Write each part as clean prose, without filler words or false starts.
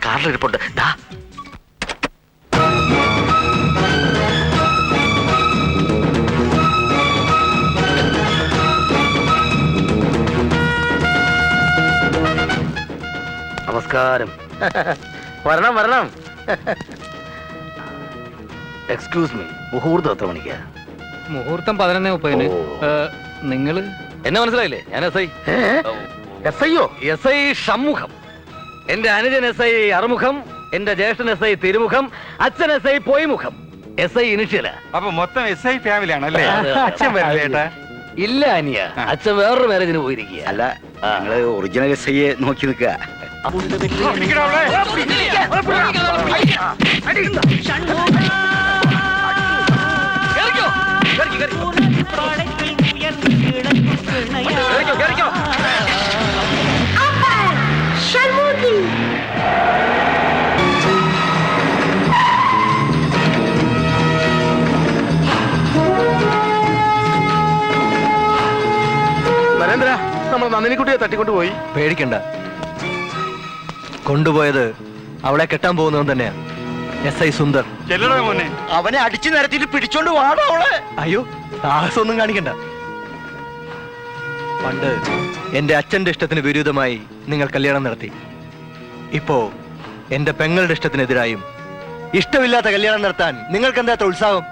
കാറിലിരിപ്പുണ്ട്. ദാ നമസ്കാരം. വരണം വരണം. എക്സ്ക്യൂസ് മീ, മുഹൂർത്തം എത്ര മണിക്കാ? മുഹൂർത്തം 11:30. നിങ്ങള് എന്നെ മനസ്സിലായില്ലേ? ഞാൻ S I. S I Shanmukham. എന്റെ അനുജൻ എസ് ഐ അറുമുഖം, എന്റെ ജ്യേഷ്ഠൻ എസ് ഐ തിരുമുഖം, അച്ഛൻ S I Poyimukham. S I ഇനിഷ്യല. അപ്പൊ മൊത്തം എസ് ഐ ഫാമിലി ആണല്ലേ? അച്ഛൻ വരില്ലേ ഏട്ടാ? ഇല്ല അനിയ, അച്ഛൻ വേറൊരു മാരേജിന് പോയിരിക്കുക. അല്ല, ഞങ്ങള് ഒറിജിനൽ എസ് ഐയെ നോക്കി നിൽക്കുക. നരേന്ദ്ര, നമ്മൾ നന്ദിനിക്കുട്ടിയെ തട്ടിക്കൊണ്ടുപോയി. പേടിക്കണ്ട, കൊണ്ടുപോയത് അവളെ കെട്ടാൻ പോകുന്നവൻ തന്നെയാ, എസ് ഐ സുന്ദർ. ചെല്ലടാ മോനെ. അവനെ അടിച്ചു നിരത്തിട്ട് പിടിച്ചോണ്ട് വാടോ അവളെ. അയ്യോ, സാഹസമൊന്നും കാണിക്കണ്ട. പണ്ട് എന്റെ അച്ഛന്റെ ഇഷ്ടത്തിന് വിരുദ്ധമായി നിങ്ങൾ കല്യാണം നടത്തി. ഇപ്പോ എന്റെ പെങ്ങളുടെ ഇഷ്ടത്തിനെതിരായും ഇഷ്ടമില്ലാത്ത കല്യാണം നടത്താൻ നിങ്ങൾക്ക് എന്താ ഉത്സാഹം?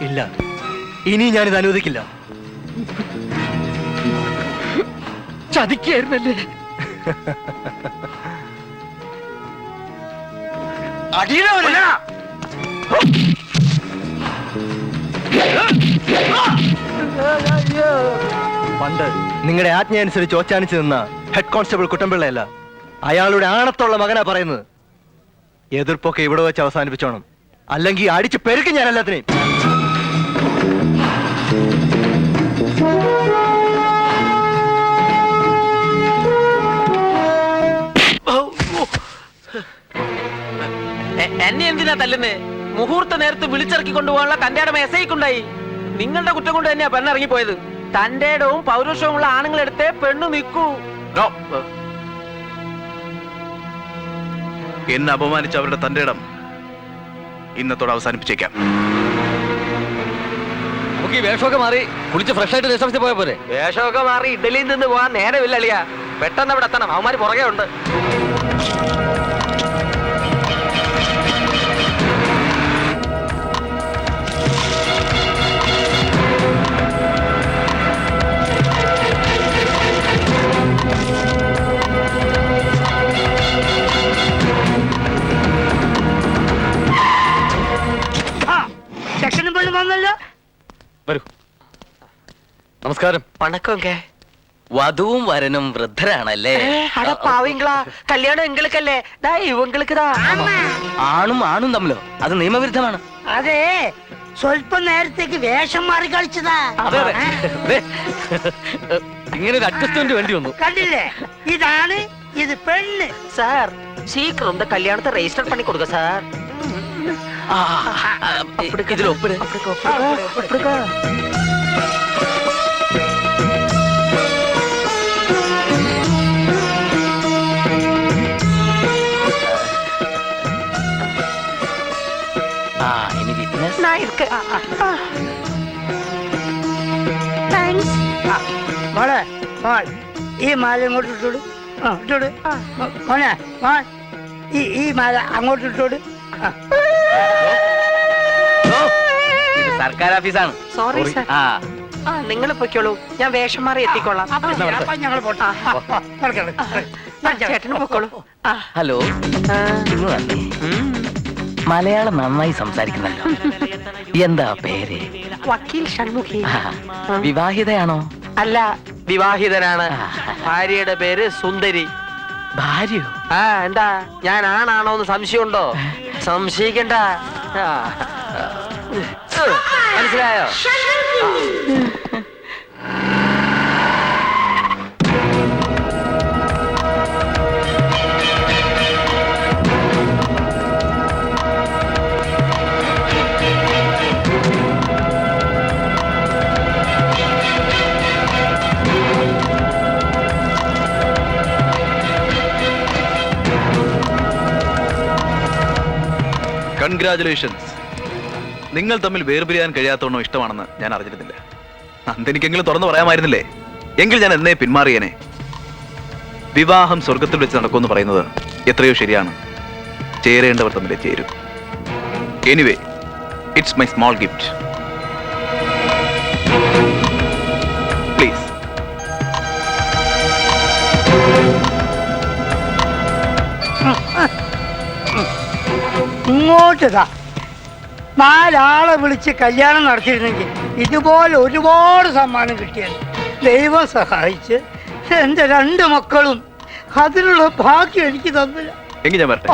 ഇല്ല, ഇനി ഞാനിത് അനുവദിക്കില്ല. ചതിക്കായിരുന്നല്ലേ? പണ്ട് നിങ്ങളുടെ ആജ്ഞ അനുസരിച്ച് ഓച്ചാനിച്ച് നിന്ന ഹെഡ് കോൺസ്റ്റബിൾ കുട്ടമ്പിള്ളയല്ല, അയാളുടെ ആണത്തുള്ള മകനാ പറയുന്നത്. എതിർപ്പൊക്കെ ഇവിടെ വെച്ച് അവസാനിപ്പിച്ചോണം, അല്ലെങ്കിൽ അടിച്ച് പെരുക്കും ഞാൻ എല്ലാത്തിനെയും. എന്നെ എന്തിനാ തല്ലുന്നേ? മുഹൂർത്ത നേരത്ത് വിളിച്ചിറക്കി കൊണ്ടുപോകാനുള്ള തന്റെ ഇടം എസ് ഐക്കുണ്ടായി. നിങ്ങളുടെ കുറ്റം കൊണ്ട് തന്നെയാ പെണ്ണിറങ്ങിപ്പോയത്. തന്റെ ഇടവും പൗരുഷവും ഉള്ള ആണുങ്ങളെടുത്തേ പെണ്ണു നിൽക്കൂ. എന്നെ അപമാനിച്ച അവരുടെ തന്റെ ഇടം ഇന്നത്തോടെ അവസാനിപ്പിച്ചേക്കാം. നമുക്ക് ഈ വേഷമൊക്കെ മാറി കുളിച്ച് ഫ്രഷ് ആയിട്ട് രസം പോയ പോലെ. വേഷമൊക്കെ മാറി ഇഡലിയിൽ നിന്ന് പോകാൻ നേരമില്ല അളിയാ. പെട്ടെന്ന് അവിടെ എത്തണം, അവന്മാര് പുറകെ ഉണ്ട്. വരൂ. നമസ്കാരം. വണക്കം. വധുവും വരനും വൃദ്ധരാണല്ലേ? പാവങ്ങളാ, കല്യാണം എങ്കിലക്കല്ലേ? ഇവങ്ങൾക്കതാ. ആണും ആണും തമ്മിലോ? അത് നിയമവിരുദ്ധമാണ്. അതെ, സ്വല്പം നേരത്തേക്ക് വേഷം മാറി കളിച്ചതാ. ഇങ്ങനെ ഒരു അഡ്ജസ്റ്റ്മെന്റ് വേണ്ടി വന്നു. കണ്ടില്ലേ, ഇതാണ് ഇത് പെണ്ണ്. സാർ, சீக்கிரம் இந்த கல்யாணத்தை ரெஜிஸ்டர் பண்ணி கொடுங்க சார். இதுல ஒப்பிடு. இனி விட்னஸ் நான் இருக்கேன். താങ്ക്സ്. മോളെ, മോൾ ഈ മാല ഇങ്ങോട്ട് ഇട്ടോട്. ഇട്ടോട് മോനെ. മോൾ ഈ മാല അങ്ങോട്ട് ഇട്ടോട്. സർക്കാർ ഓഫീസാണ്. Sorry sir. നിങ്ങൾ പൊയ്ക്കോളൂ, ഞാൻ വേഷം മാറി എത്തിക്കോളാം. ഞങ്ങൾ പോട്ടെ. ചേട്ടന് പൊക്കോളൂ. ഹലോ, മലയാളം നന്നായി സംസാരിക്കുന്നല്ലോ. എന്താ പേര്? വക്കീൽ ഷൺമുഖി. വിവാഹിതയാണോ? അല്ല, വിവാഹിതനാണ്. ഭാര്യയുടെ പേര് സുന്ദരി. ഭാര്യ? എന്താ, ഞാൻ ആണാണോന്ന് സംശയമുണ്ടോ? സംശയിക്കണ്ട. മനസ്സിലായോ? കൺഗ്രാചുലേഷൻസ്. നിങ്ങൾ തമ്മിൽ വേർപിരിയാൻ കഴിയാത്തവണ്ണോ ഇഷ്ടമാണെന്ന് ഞാൻ അറിഞ്ഞിരുന്നില്ല. അതെനിക്കെങ്കിലും തുറന്നു പറയാമായിരുന്നില്ലേ? എങ്കിൽ ഞാൻ എന്നേ പിന്മാറിയേനെ. വിവാഹം സ്വർഗത്തിൽ വെച്ച് നടക്കുമെന്ന് പറയുന്നത് എത്രയോ ശരിയാണ്. ചേരേണ്ടവർ തമ്മിൽ ചേരും. Anyway, it's my small gift. Please. ഇങ്ങോട്ടിതാ 4 ആളെ വിളിച്ച് കല്യാണം നടത്തിയിരുന്നെങ്കിൽ ഇതുപോലെ ഒരുപാട് സമ്മാനം കിട്ടിയത്. ദൈവം സഹായിച്ച് എൻ്റെ 2 മക്കളും അതിനുള്ള ഭാഗ്യം എനിക്ക് തന്നില്ല. എങ്കിൽ ഞാൻ വരട്ടെ.